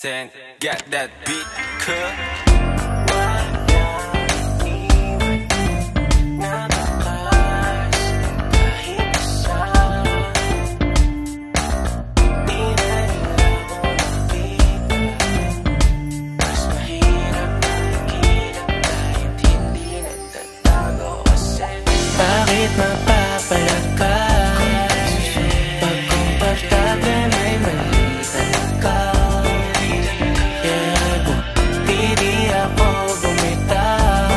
Then get that beat, cut. Bakit mapapalag ka? Pag komportable may mali talaga. Kaya di ako bumitaw.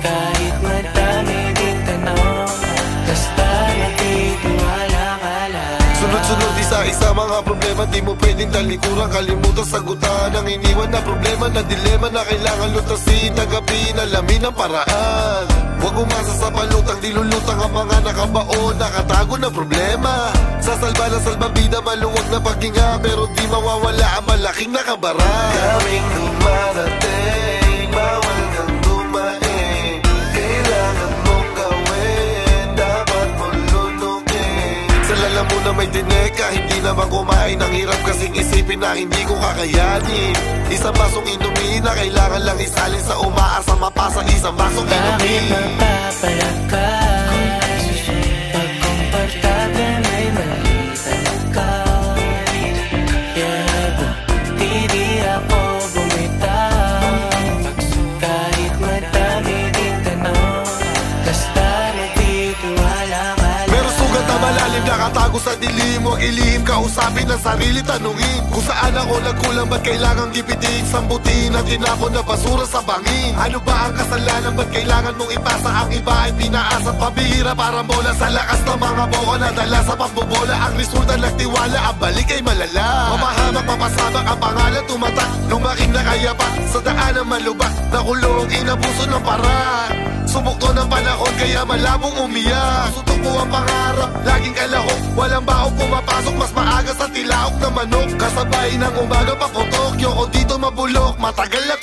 Kahit madami ding tanong, basta nagtitiwala ka lang. Sunod-sunod isa-isa mga problema, di mo pwedeng talikuran. Kalimutan sagutan ang iniwan na problema, na dilema na kailangan lutasin, tanggapin, alamin ang paraan. Huwag umasa sa palutang, dilulutang ang mga nakabaon, nakatago na problema. Sa salba na salbabida, maluwag na paghinga, pero di mawawala ang malaking nakabara. Kaming dumarating, bawal kang dumain. Kailangan mong gawin, dapat mong lunukin. Sa lalamunan may tineka, hindi naman kumain. Ang hirap kasing isipin na hindi ko kakayanin. Isang basong inumin na kailangan lang isalin sa umaasa, mapasa isang basong inumin. Bakit mapapalag ka? Pag komportable may mali talaga. Kaya di ako bumitaw. Kahit madami ding tanong, basta nagtitiwala ka lang. Pero sugat na malalim nakatago sa dilim. Huwag ilihim, kausapin ang sarili, tanungin kung saan ako nagkulang, ba't kailangang gipitin, sambutin ang tinapon na basura sa bangin. Ano ba ang kasalanan, ba't kailangan mong ipasa ang iba ay pinaasa, pabihira para bola sa lakas ng mga boka na dala sa pambobola. Ang resulta nagtiwala, ang balik ay malala. Mamahamak, mapasabak ang pangalan tumatak, lumaking nakayapa sa daan ng malubak, nakulong, inabuso ng paraan. Sumukto ng panahon kaya malabong umiyak. Sutok mo ang pangarap, laging kalahok, walang baok pumapasok, mas maaga sa tilaok na manok. Kasabay ng umaga paputok, yoko dito mabulok, matagal na